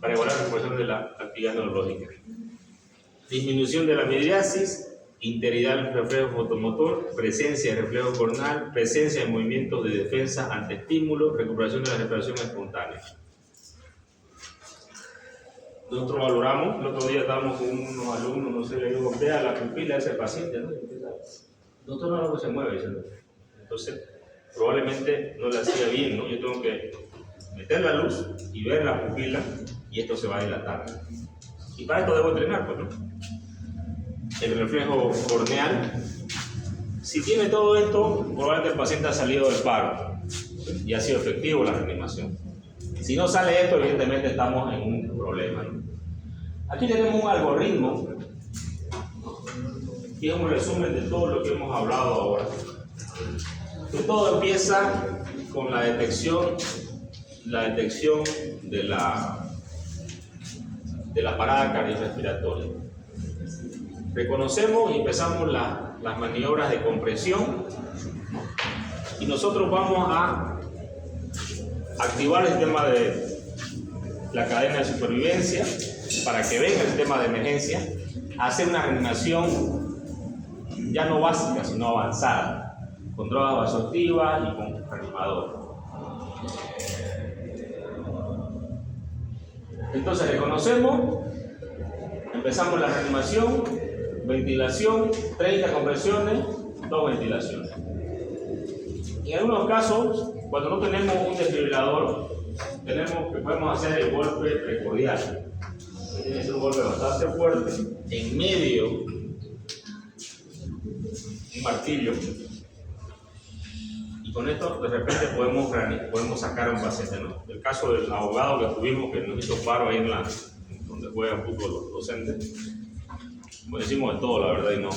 para evaluar la recuperación de la actividad neurológica. Disminución de la midriasis, integridad del reflejo fotomotor, presencia de reflejo corneal, presencia de movimientos de defensa ante estímulo, recuperación de la respiración espontánea. Nosotros valoramos, el otro día estábamos con unos alumnos, no sé, le digo, vea la pupila de ese paciente, ¿no? Doctor, no se mueve, entonces probablemente no le hacía bien, ¿no? Yo tengo que meter la luz y ver la pupila, y esto se va a dilatar. Y para esto debo entrenar, pues, ¿no? El reflejo corneal. Si tiene todo esto, probablemente el paciente ha salido del paro y ha sido efectivo la reanimación. Si no sale esto, evidentemente estamos en un problema, ¿no? Aquí tenemos un algoritmo que es un resumen de todo lo que hemos hablado ahora. Que todo empieza con la detección de la parada cardiorrespiratoria. Reconocemos y empezamos las maniobras de compresión, y nosotros vamos a activar el sistema de la cadena de supervivencia para que venga el sistema de emergencia a hacer una reanimación ya no básica sino avanzada, con drogas vasoactivas y con reanimador. Entonces reconocemos, empezamos la reanimación, ventilación, 30 compresiones, 2 ventilaciones. En algunos casos, cuando no tenemos un desfibrilador, podemos hacer el golpe precordial. Tiene que ser un golpe bastante fuerte, en medio, un martillo, Y con esto de repente podemos sacar a un paciente, ¿no? El caso del abogado que tuvimos que nos hizo paro ahí donde juegan fútbol los docentes. Bueno, hicimos de todo, la verdad, y no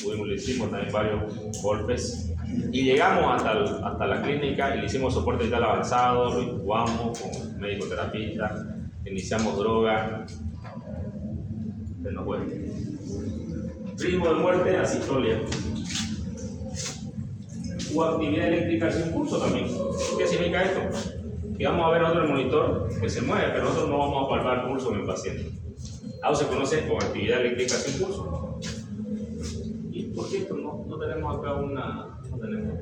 pudimos, le hicimos también varios golpes. Y llegamos hasta la clínica y le hicimos soporte vital avanzado, lo intubamos con médico terapista, iniciamos droga, pero no fue. Ritmo de muerte, asistolia. O actividad eléctrica sin pulso también. ¿Qué significa esto? Que vamos a ver otro monitor que se mueve, pero nosotros no vamos a palpar el pulso en el paciente. Algo se conoce como actividad eléctrica sin pulso. ¿Y por qué esto no tenemos acá una? No tenemos.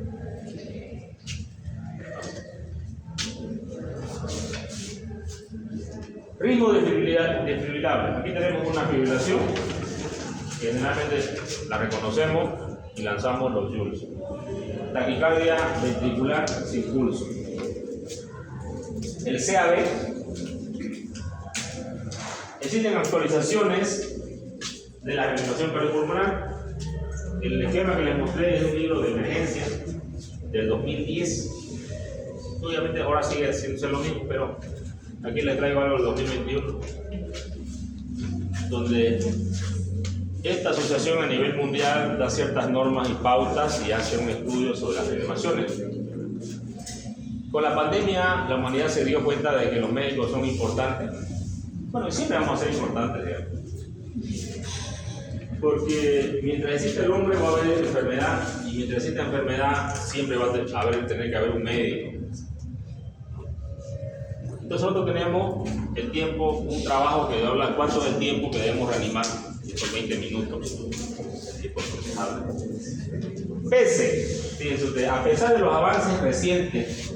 Ritmo desfibrilable. Aquí tenemos una fibrilación. Generalmente la reconocemos y lanzamos los joules. Taquicardia ventricular sin pulso. El CAB. Existen actualizaciones de la reanimación cardiopulmonar. El esquema que les mostré es un libro de emergencia del 2010. Obviamente ahora sigue siendo lo mismo, pero aquí les traigo algo del 2021, donde esta asociación a nivel mundial da ciertas normas y pautas y hace un estudio sobre las reanimaciones. Con la pandemia, la humanidad se dio cuenta de que los médicos son importantes. Bueno, siempre vamos a ser importantes, digamos. Porque mientras existe el hombre va a haber enfermedad, y mientras existe enfermedad siempre va a tener que haber un médico. Entonces nosotros tenemos el tiempo, un trabajo que habla cuánto es el tiempo que debemos reanimar por 20 minutos. Fíjense ustedes, a pesar de los avances recientes,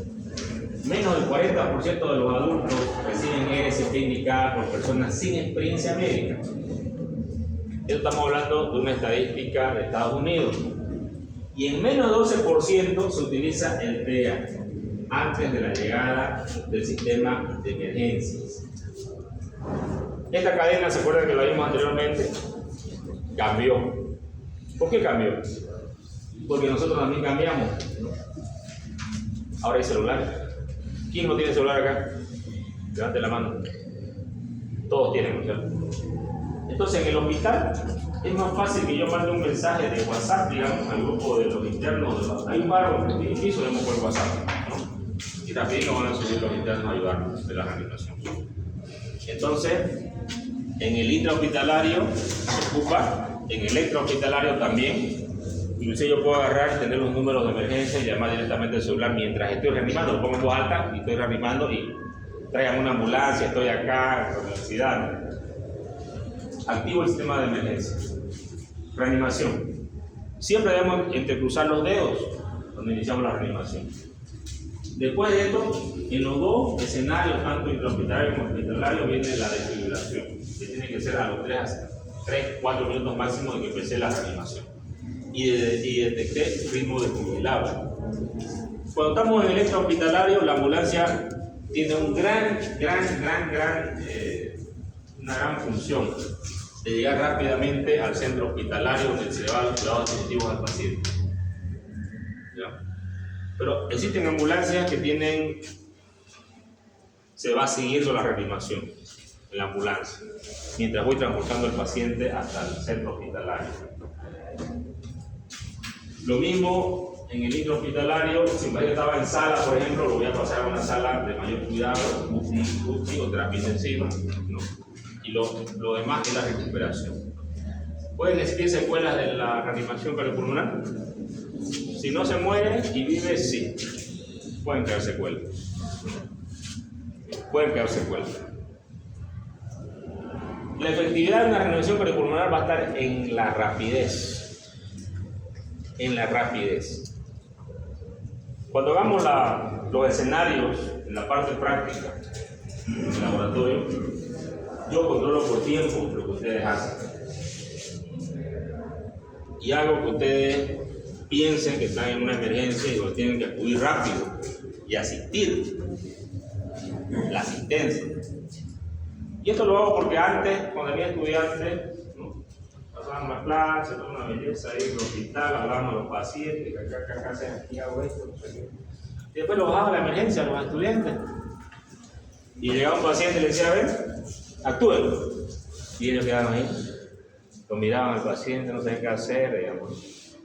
menos del 40% de los adultos reciben RCP indicada por personas sin experiencia médica. Esto estamos hablando de una estadística de Estados Unidos. Y en menos del 12% se utiliza el TEA antes de la llegada del sistema de emergencias. Esta cadena, ¿se acuerdan que la vimos anteriormente? Cambió. ¿Por qué cambió? Porque nosotros también cambiamos, ¿no? Ahora hay celular. ¿Quién no tiene celular acá? Levante la mano. Todos tienen, ¿no? Entonces en el hospital es más fácil que yo mande un mensaje de WhatsApp, digamos, al grupo de los internos. Hay un paro en el piso, vemos por WhatsApp, ¿no? Y rapidito van a subir los internos a ayudarnos de la reanimación. Entonces, en el intrahospitalario se ocupa, en el extrahospitalario también. Inclusive yo puedo agarrar y tener los números de emergencia y llamar directamente al celular mientras estoy reanimando, lo pongo en voz alta y estoy reanimando y traigan una ambulancia, estoy acá en la universidad. Activo el sistema de emergencia. Reanimación. Siempre debemos entrecruzar los dedos cuando iniciamos la reanimación. Después de esto, en los dos escenarios, tanto intrahospitalario como hospitalario, viene la desfibrilación, que tiene que ser a los 3-4 minutos máximo de que empecé la reanimación. Y detecté ritmo desfibrilable. Cuando estamos en el extrahospitalario, la ambulancia tiene un una gran función de llegar rápidamente al centro hospitalario donde se le va a los cuidados intensivos al paciente. ¿Ya? Pero existen ambulancias que se va siguiendo la reanimación en la ambulancia, mientras voy transportando al paciente hasta el centro hospitalario. Lo mismo en el intrahospitalario, si el paciente estaba en sala, por ejemplo, lo voy a pasar a una sala de mayor cuidado, UCI o terapia intensiva, ¿no? Y lo demás es la recuperación. ¿Pueden existir secuelas de la reanimación cardiopulmonar? Si no se muere y vive, sí. Pueden quedar secuelas. La efectividad de una reanimación cardiopulmonar va a estar en la rapidez. Cuando hagamos los escenarios en la parte práctica del laboratorio, yo controlo por tiempo lo que ustedes hacen y hago que ustedes piensen que están en una emergencia y que tienen que acudir rápido y asistir, la asistencia. Y esto lo hago porque antes, cuando había estudiantes, ¿no? Pasaban Estábamos en la plaza, era una belleza ahí en el hospital, hablábamos a los pacientes, que acá hacen aquí, hago esto, no sé qué. Y después lo bajaba a la emergencia a los estudiantes. Y llegaba un paciente y le decía, a ver, actúen. Y ellos quedaban ahí, lo miraban al paciente, no sabían qué hacer, digamos.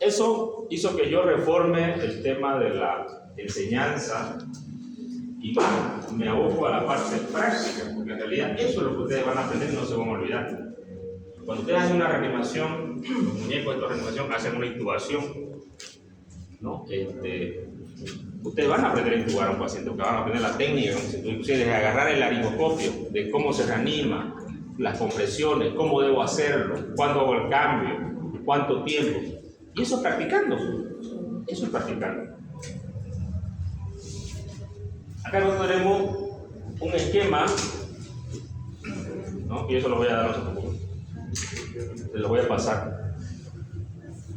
Eso hizo que yo reforme el tema de la enseñanza y más me aboco a la parte práctica, porque en realidad eso es lo que ustedes van a aprender y no se van a olvidar. Cuando ustedes hacen una reanimación, los muñecos de esta reanimación hacen una intubación, ¿no? Ustedes van a aprender a intubar a un paciente, porque van a aprender la técnica, inclusive de agarrar el laringoscopio, de cómo se reanima, las compresiones, cómo debo hacerlo, cuándo hago el cambio, cuánto tiempo. Y eso es practicando, eso es practicando. Acá nosotros tenemos un esquema, ¿no? Y eso lo voy a dar un poco. Se lo voy a pasar.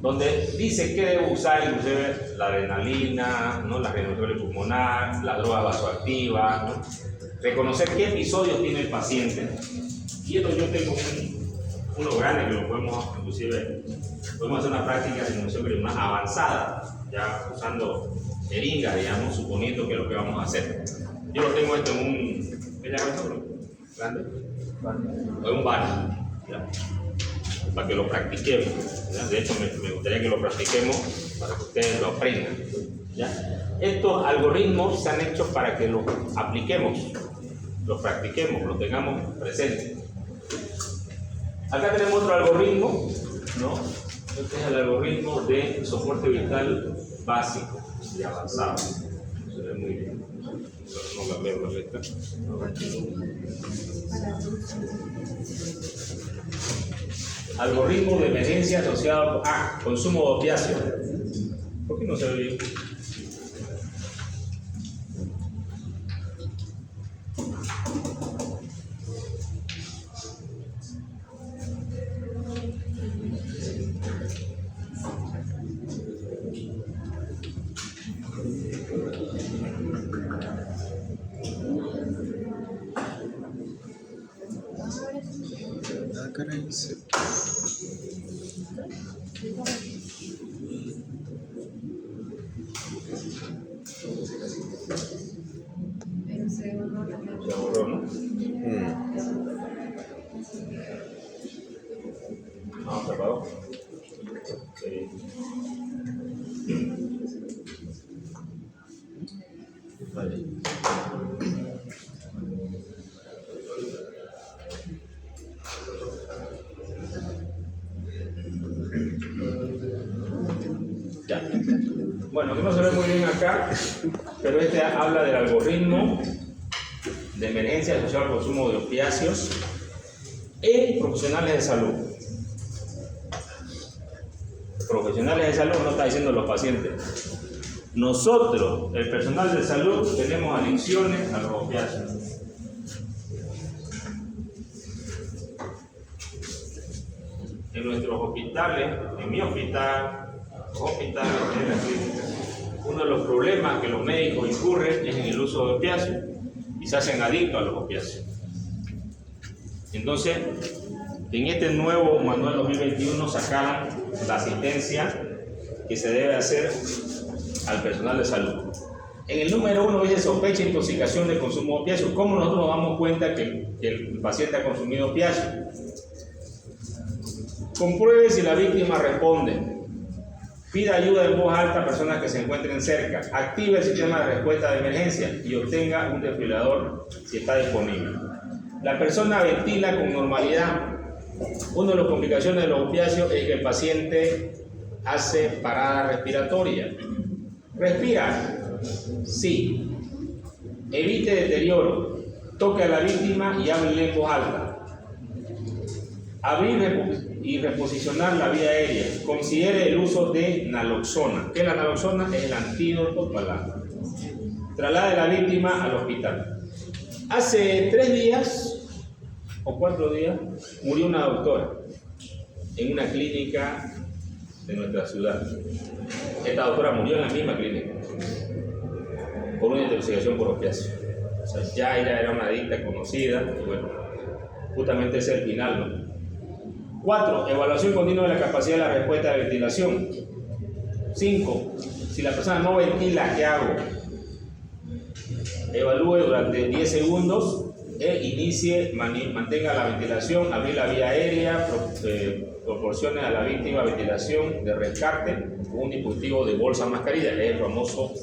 Donde dice que debo usar inclusive la adrenalina, ¿no? La reanimación pulmonar, la droga vasoactiva, ¿no? Reconocer qué episodios tiene el paciente. Y esto yo tengo uno grande que lo podemos, inclusive, podemos hacer una práctica de reanimación pulmonar avanzada, ya usando jeringas, digamos, suponiendo que es lo que vamos a hacer. Yo lo tengo esto en un, ¿qué llama esto? ¿Grande? En un bar, ¿ya? Para que lo practiquemos, ¿ya? De hecho me gustaría que lo practiquemos para que ustedes lo aprendan, ¿ya? Estos algoritmos se han hecho para que los apliquemos, los practiquemos, los tengamos presentes. Acá tenemos otro algoritmo, ¿no? Este es el algoritmo de soporte vital básico y avanzado. Se ve muy bien. No la veo la letra. Algoritmo de emergencia asociado a consumo de opiáceos. ¿Por qué no se ve bien? Se borró, ¿no? No, cerrado. Sí. Vale. Ya. Bueno, que no se ve muy bien acá, pero este habla del algoritmo de emergencia asociado al consumo de opiáceos en profesionales de salud. Profesionales de salud no está diciendo los pacientes. Nosotros, el personal de salud, tenemos adicciones a los opiáceos. En nuestros hospitales, en mi hospital, los hospitales, en la clínica, uno de los problemas que los médicos incurren es en el uso de opiáceos y se hacen adictos a los opiáceos. Entonces, en este nuevo manual 2021 sacaron la asistencia que se debe hacer al personal de salud. En el número 1 dice sospecha de intoxicación de consumo de opiáceos. ¿Cómo nosotros nos damos cuenta que el paciente ha consumido opiáceos? Compruebe si la víctima responde. Pida ayuda en voz alta a personas que se encuentren cerca. Active el sistema de respuesta de emergencia y obtenga un desfibrilador si está disponible. La persona ventila con normalidad. Una de las complicaciones de los opiáceos es que el paciente hace parada respiratoria. ¿Respira? Sí. Evite deterioro. Toque a la víctima y hable en voz alta. Abrir y reposicionar la vía aérea. Considere el uso de naloxona. ¿Qué es la naloxona? Es el antídoto para la. Traslade a la víctima al hospital. Hace 3 días o 4 días murió una doctora en una clínica de nuestra ciudad. Esta doctora murió en la misma clínica por una intoxicación por opiáceos. O sea, ya ella era una adicta conocida y bueno, justamente ese es el final, ¿no? 4. Evaluación continua de la capacidad de la respuesta de ventilación. 5. Si la persona no ventila, ¿qué hago? Evalúe durante 10 segundos e inicie, mantenga la ventilación, abrir la vía aérea, proporcione a la víctima ventilación de rescate con un dispositivo de bolsa mascarilla, que es el famoso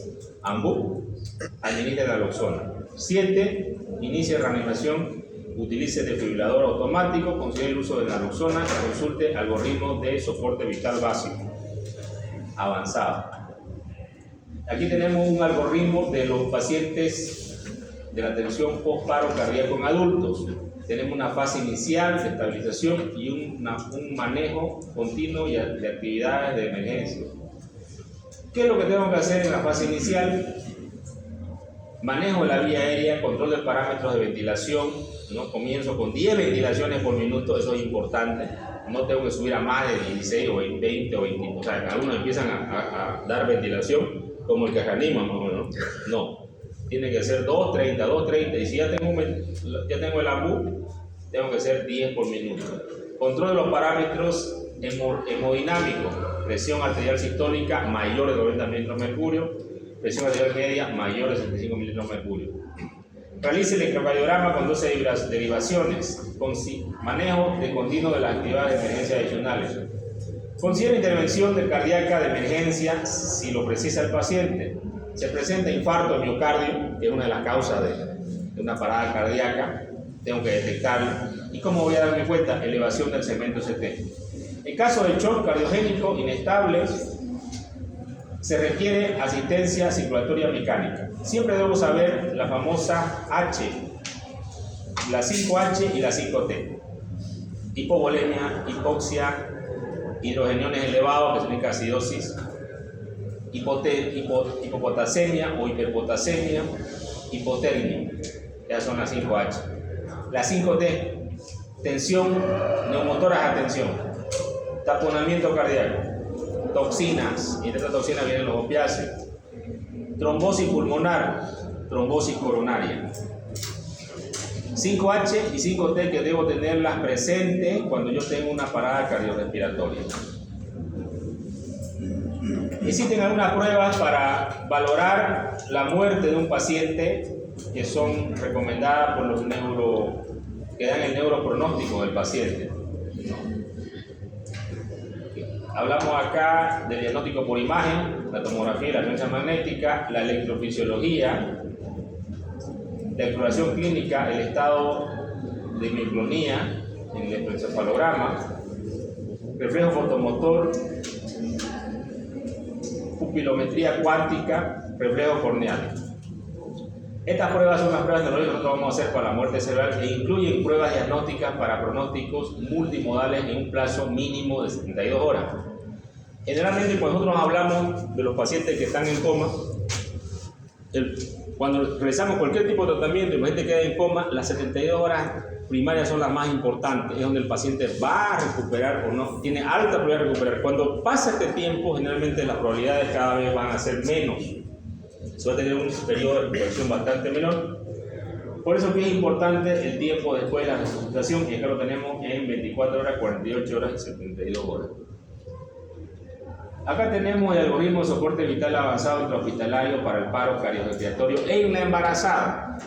AMBU, administre naloxona. 7. Inicie reanimación, utilice desfibrilador automático, considere el uso de naloxona y consulte algoritmos de soporte vital básico avanzado. Aquí tenemos un algoritmo de los pacientes de la atención post-paro cardíaco en adultos. Tenemos una fase inicial de estabilización y un manejo continuo de actividades de emergencia. ¿Qué es lo que tengo que hacer en la fase inicial? Manejo de la vía aérea, control de parámetros de ventilación, ¿no? Comienzo con 10 ventilaciones por minuto, eso es importante. No tengo que subir a más de 16 o 20 o 20. O sea, algunos empiezan a dar ventilación como el que reanima, ¿no? No. Tiene que ser 230, 230. Y si ya tengo el AMBU, tengo que ser 10 por minuto. Control de los parámetros hemodinámicos. Presión arterial sistólica mayor de 90 mililitros de mercurio. Presión arterial media mayor de 75 mililitros de mercurio. Realice el electrocardiograma con 12 derivaciones. Manejo de continuo de las actividades de emergencia adicionales. Considera intervención cardíaca de emergencia si lo precisa el paciente. Se presenta infarto de miocardio, que es una de las causas de una parada cardíaca, tengo que detectarlo. ¿Y cómo voy a darme cuenta? Elevación del segmento CT. En caso de shock cardiogénico inestable, se requiere asistencia circulatoria mecánica. Siempre debo saber la famosa H, la 5H y la 5T. Hipovolemia, hipoxia, hidrogeniones elevados, que significa acidosis, hipopotasemia o hiperpotasemia, hipotermia. Ya son las 5H. La 5T, tensión neumotórax a tensión, taponamiento cardíaco, toxinas, y de estas toxinas vienen los opiáceos, trombosis pulmonar, trombosis coronaria. 5H y 5T que debo tenerlas presentes cuando yo tengo una parada cardiorrespiratoria. Existen algunas pruebas para valorar la muerte de un paciente que son recomendadas por los que dan el neuropronóstico del paciente. Hablamos acá del diagnóstico por imagen, la tomografía y la resonancia magnética, la electrofisiología, la exploración clínica, el estado de micronía en el electroencefalograma, reflejo fotomotor, pupilometría cuántica, reflejo corneal. Estas pruebas son las pruebas neurológicas que nosotros vamos a hacer para la muerte cerebral e incluyen pruebas diagnósticas para pronósticos multimodales en un plazo mínimo de 72 horas. Generalmente, cuando nosotros hablamos de los pacientes que están en coma, cuando realizamos cualquier tipo de tratamiento y el paciente queda en coma, las 72 horas primarias son las más importantes, es donde el paciente va a recuperar o no, tiene alta probabilidad de recuperar. Cuando pasa este tiempo, generalmente las probabilidades cada vez van a ser menos. Se va a tener un periodo de recuperación bastante menor. Por eso que es importante el tiempo después de la resucitación, y acá lo tenemos en 24 horas, 48 horas y 72 horas. Acá tenemos el algoritmo de soporte vital avanzado intrahospitalario para el paro cardiorrespiratorio en la embarazada.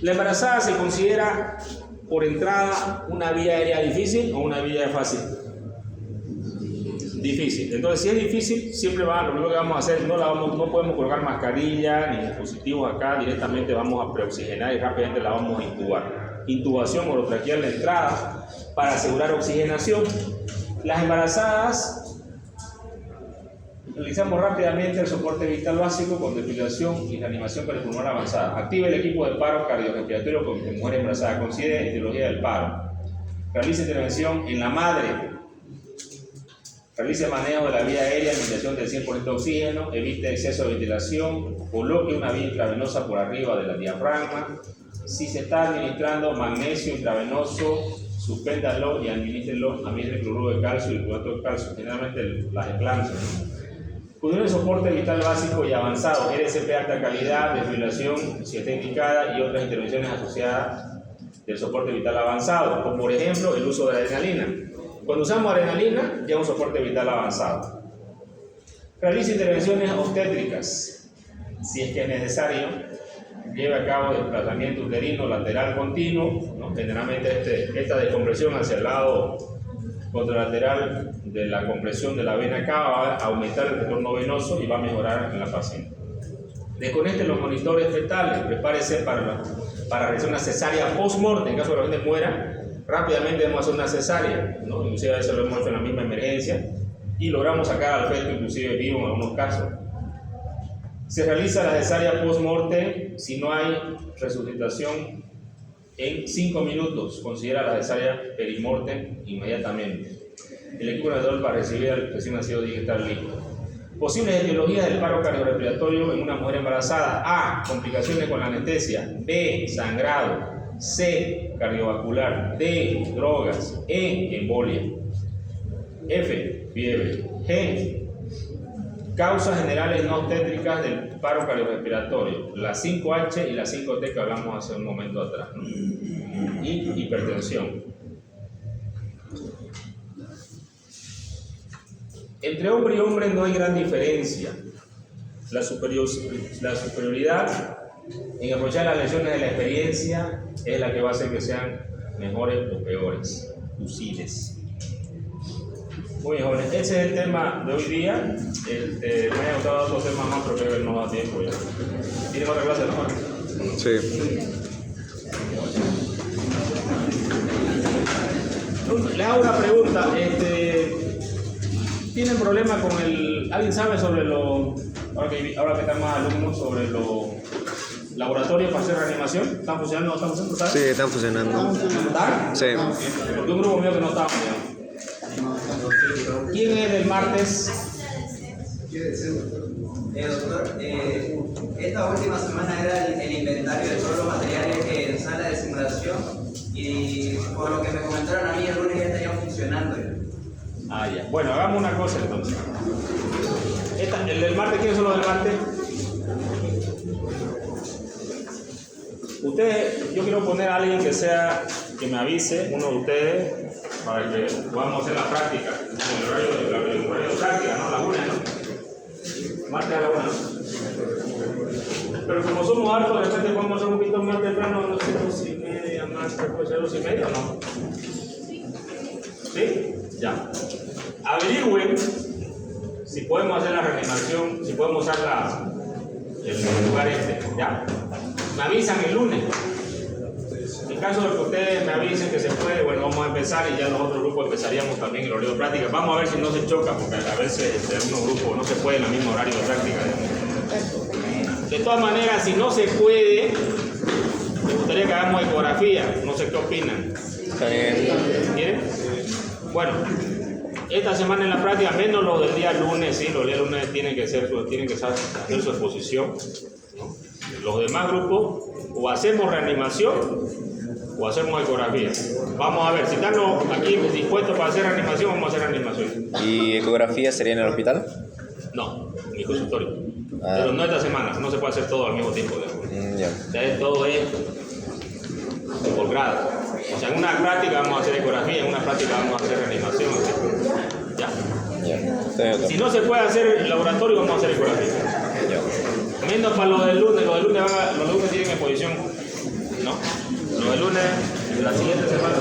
La embarazada se considera por entrada una vía aérea difícil o una vía fácil. Difícil. Entonces, si es difícil, siempre lo único que vamos a hacer, no podemos colocar mascarilla ni dispositivos acá, directamente vamos a preoxigenar y rápidamente la vamos a intubar. Intubación orotraqueal en la entrada para asegurar oxigenación. Las embarazadas realizamos rápidamente el soporte vital básico con desfibrilación y reanimación cardiopulmonar avanzada. Active el equipo de paro cardiorrespiratorio con mujer embarazada. Considere etiología del paro. Realice intervención en la madre. Realice manejo de la vía aérea, administración del 100% de oxígeno, evite exceso de ventilación, coloque una vía intravenosa por arriba de la diafragma. Si se está administrando magnesio intravenoso, suspéndalo y administre cloruro de calcio y clorato de calcio, generalmente las eclampsias. Con el soporte vital básico y avanzado, RCP alta calidad, desfibrilación si está indicada y otras intervenciones asociadas del soporte vital avanzado, como por ejemplo el uso de la adrenalina. Cuando usamos adrenalina, ya un soporte vital avanzado. Realiza intervenciones obstétricas, si es que es necesario. Lleva a cabo desplazamiento uterino lateral continuo, ¿no? Generalmente esta descompresión hacia el lado contralateral de la compresión de la vena cava va a aumentar el retorno venoso y va a mejorar en la paciente. Desconecte los monitores fetales, prepárese para realizar una cesárea post-mortem. En caso de que la paciente muera, rápidamente debemos hacer una cesárea, ¿no? Inclusive a veces lo hemos hecho en la misma emergencia y logramos sacar al feto inclusive vivo en algunos casos. Se realiza la cesárea post-mortem si no hay resucitación en 5 minutos. Considera la cesárea perimortem inmediatamente. El equipo alrededor para recibir al recién nacido tiene que estar listo. Posibles etiologías del paro cardiorrespiratorio en una mujer embarazada: A. Complicaciones con la anestesia. B. Sangrado. C. Cardiovascular. D. Drogas. E. Embolia. F. Fiebre. G. Causas generales no obstétricas del paro cardiorrespiratorio: la 5H y la 5T que hablamos hace un momento atrás, ¿no? Y hipertensión. Entre hombre y hombre no hay gran diferencia. La superioridad en aprovechar las lecciones de la experiencia es la que va a hacer que sean mejores o peores, lucides. Muy bien, jóvenes, ese es el tema de hoy día. Me ha gustado otros temas más, pero creo que no da tiempo ya. ¿Tienen otra clase, no? Sí. Le hago una pregunta. ¿Tienen problema con el... ¿Alguien sabe sobre ahora que están más alumnos, sobre los laboratorios para hacer reanimación? ¿Están funcionando o no están funcionando? ¿Sabes? Sí, están funcionando. ¿Están? Sí. Porque un grupo mío que no estaba, digamos. ¿Quién es del martes? Doctor, esta última semana era el inventario de todos los materiales en sala de simulación y por lo que me comentaron a mí el lunes ya estarían funcionando. Ah, ya. Bueno, hagamos una cosa entonces. ¿El del martes? ¿Quiénes son los del martes? Ustedes, yo quiero poner a alguien que me avise, uno de ustedes, para que podamos hacer la práctica, el horario de práctica, ¿no? A la 1, ¿no? Martes a la 1, ¿no? Pero como somos hartos, de repente podemos hacer un poquito más temprano, no sé, 2:30, más, puede ser 2:30, ¿no? ¿Sí? Ya. Averigüen si podemos hacer la reanimación, si podemos usar el lugar ¿ya? Me avisan el lunes. En caso de que ustedes me avisen que se puede, bueno, vamos a empezar y ya los otros grupos empezaríamos también el horario de práctica. Vamos a ver si no se choca, porque a veces en algunos grupos no se puede en el mismo horario de práctica. De todas maneras, si no se puede, me gustaría que hagamos ecografía. No sé qué opinan. ¿Quieren? Bueno, esta semana en la práctica, menos los del día lunes, sí, los días lunes tienen que hacer su exposición, ¿no? Los demás grupos, o hacemos reanimación o hacemos ecografía. Vamos a ver, si están aquí dispuestos para hacer reanimación, vamos a hacer reanimación. ¿Y ecografía sería en el hospital? No, en mi consultorio. Ah. Pero no esta semana, no se puede hacer todo al mismo tiempo. Ya. Ya todo es por grado. O sea, en una práctica vamos a hacer ecografía, en una práctica vamos a hacer reanimación. ¿Sí? Ya. Ya. Si no se puede hacer el laboratorio, vamos a hacer ecografía. Ya. Menos para los del lunes, los lunes tienen exposición, ¿no? Los del lunes de la siguiente semana.